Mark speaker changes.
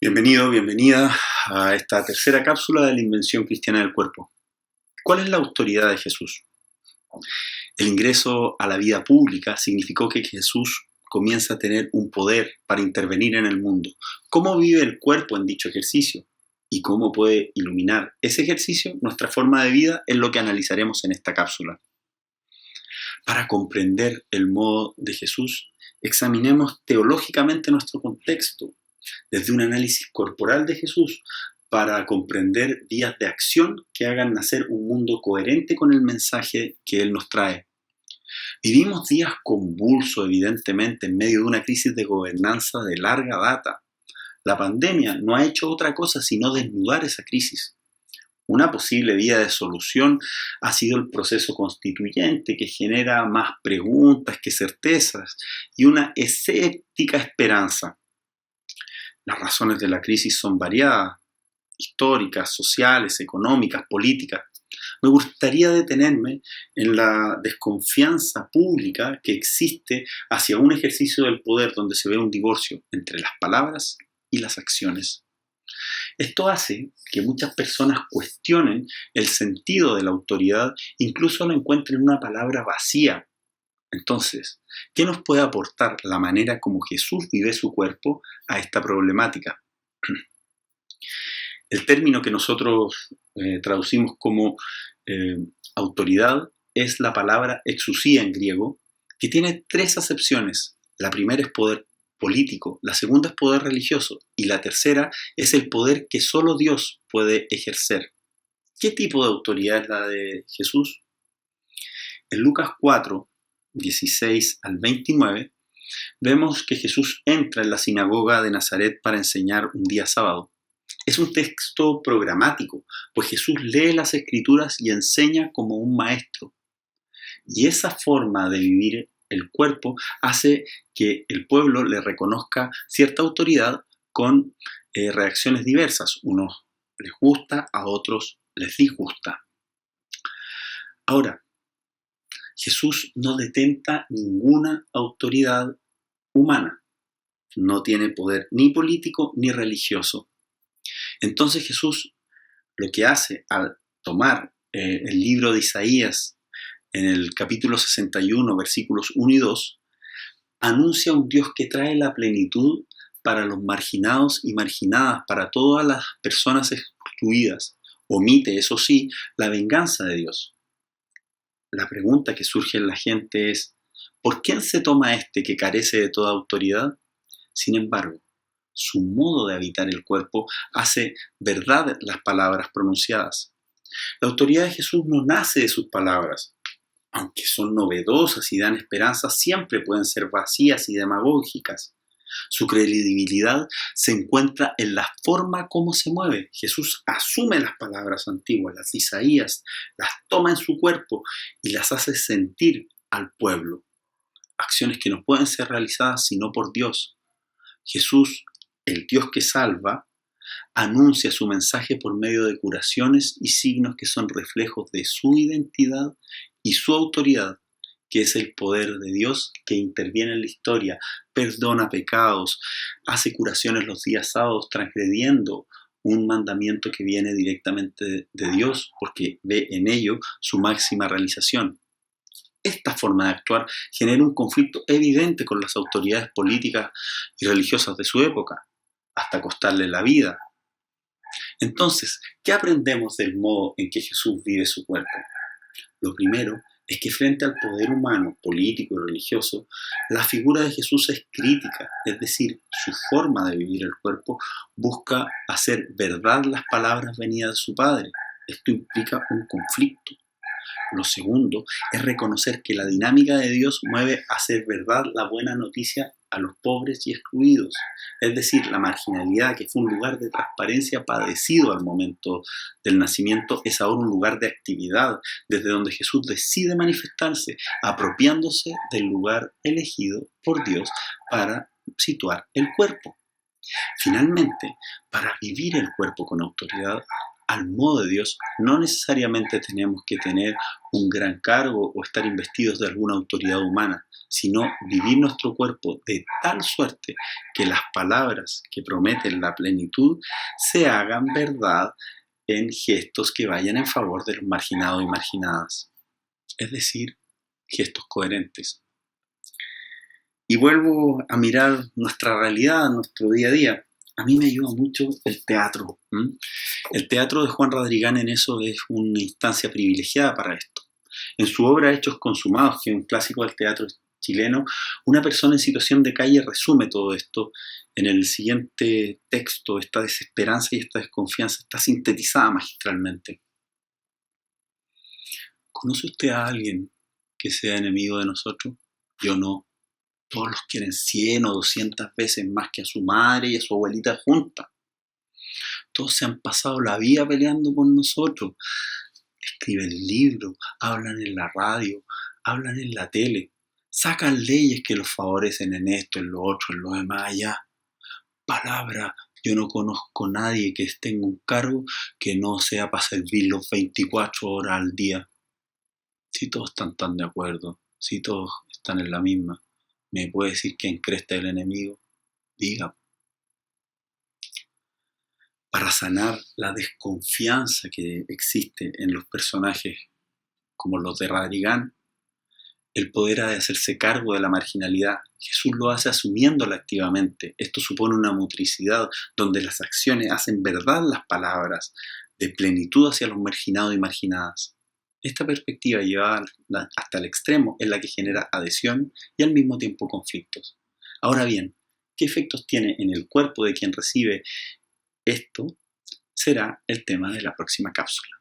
Speaker 1: Bienvenido, bienvenida a esta tercera cápsula de la invención cristiana del cuerpo. ¿Cuál es la autoridad de Jesús? El ingreso a la vida pública significó que Jesús comienza a tener un poder para intervenir en el mundo. ¿Cómo vive el cuerpo en dicho ejercicio? ¿Y cómo puede iluminar ese ejercicio nuestra forma de vida? Es lo que analizaremos en esta cápsula. Para comprender el modo de Jesús, examinemos teológicamente nuestro contexto, desde un análisis corporal de Jesús, para comprender vías de acción que hagan nacer un mundo coherente con el mensaje que Él nos trae. Vivimos días convulsos, evidentemente, en medio de una crisis de gobernanza de larga data. La pandemia no ha hecho otra cosa sino desnudar esa crisis. Una posible vía de solución ha sido el proceso constituyente, que genera más preguntas que certezas y una escéptica esperanza. Las razones de la crisis son variadas, históricas, sociales, económicas, políticas. Me gustaría detenerme en la desconfianza pública que existe hacia un ejercicio del poder donde se ve un divorcio entre las palabras y las acciones. Esto hace que muchas personas cuestionen el sentido de la autoridad, incluso lo encuentren una palabra vacía. Entonces, ¿qué nos puede aportar la manera como Jesús vive su cuerpo a esta problemática? El término que nosotros traducimos como autoridad es la palabra exousia en griego, que tiene tres acepciones. La primera es poder político, la segunda es poder religioso y la tercera es el poder que solo Dios puede ejercer. ¿Qué tipo de autoridad es la de Jesús? En Lucas 4, 16 al 29, vemos que Jesús entra en la sinagoga de Nazaret para enseñar un día sábado. Es un texto programático, pues Jesús lee las Escrituras y enseña como un maestro. Y esa forma de vivir el cuerpo hace que el pueblo le reconozca cierta autoridad con reacciones diversas. Unos les gusta, a otros les disgusta. Ahora, Jesús no detenta ninguna autoridad humana. No tiene poder ni político ni religioso. Entonces Jesús lo que hace al tomar el libro de Isaías en el capítulo 61, versículos 1 y 2, anuncia un Dios que trae la plenitud para los marginados y marginadas, para todas las personas excluidas. Omite, eso sí, la venganza de Dios. La pregunta que surge en la gente es: ¿por quién se toma este que carece de toda autoridad? Sin embargo, su modo de habitar el cuerpo hace verdad las palabras pronunciadas. La autoridad de Jesús no nace de sus palabras. Aunque son novedosas y dan esperanza, siempre pueden ser vacías y demagógicas. Su credibilidad se encuentra en la forma como se mueve. Jesús asume las palabras antiguas, las de Isaías, las toma en su cuerpo y las hace sentir al pueblo. Acciones que no pueden ser realizadas sino por Dios. Jesús, el Dios que salva, anuncia su mensaje por medio de curaciones y signos que son reflejos de su identidad y su autoridad, que es el poder de Dios que interviene en la historia, perdona pecados, hace curaciones los días sábados, transgrediendo un mandamiento que viene directamente de Dios, porque ve en ello su máxima realización. Esta forma de actuar genera un conflicto evidente con las autoridades políticas y religiosas de su época, hasta costarle la vida. Entonces, ¿qué aprendemos del modo en que Jesús vive su cuerpo? Lo primero es que frente al poder humano, político y religioso, la figura de Jesús es crítica, es decir, su forma de vivir el cuerpo busca hacer verdad las palabras venidas de su Padre. Esto implica un conflicto. Lo segundo es reconocer que la dinámica de Dios mueve a hacer verdad la buena noticia a los pobres y excluidos. Es decir, la marginalidad, que fue un lugar de transparencia padecido al momento del nacimiento, es ahora un lugar de actividad, desde donde Jesús decide manifestarse, apropiándose del lugar elegido por Dios para situar el cuerpo. Finalmente, para vivir el cuerpo con autoridad, al modo de Dios, no necesariamente tenemos que tener un gran cargo o estar investidos de alguna autoridad humana, sino vivir nuestro cuerpo de tal suerte que las palabras que prometen la plenitud se hagan verdad en gestos que vayan en favor de los marginados y marginadas. Es decir, gestos coherentes. Y vuelvo a mirar nuestra realidad, nuestro día a día. A mí me ayuda mucho el teatro. El teatro de Juan Radrigán en eso es una instancia privilegiada para esto. En su obra Hechos Consumados, que es un clásico del teatro chileno, una persona en situación de calle resume todo esto en el siguiente texto. Esta desesperanza y esta desconfianza está sintetizada magistralmente. ¿Conoce usted a alguien que sea enemigo de nosotros? Yo no. Todos los quieren 100 o 200 veces más que a su madre y a su abuelita juntas. Todos se han pasado la vida peleando por nosotros. Escriben libros, hablan en la radio, hablan en la tele, sacan leyes que los favorecen en esto, en lo otro, en lo demás allá. Palabra, yo no conozco a nadie que tenga un cargo que no sea para servir los 24 horas al día. Si todos están tan de acuerdo, si todos están en la misma, ¿me puede decir quién cresta el enemigo? Diga. Para sanar la desconfianza que existe en los personajes como los de Radrigán, el poder ha de hacerse cargo de la marginalidad. Jesús lo hace asumiéndola activamente. Esto supone una motricidad donde las acciones hacen verdad las palabras, de plenitud hacia los marginados y marginadas. Esta perspectiva llevada hasta el extremo es la que genera adhesión y al mismo tiempo conflictos. Ahora bien, ¿qué efectos tiene en el cuerpo de quien recibe esto? Será el tema de la próxima cápsula.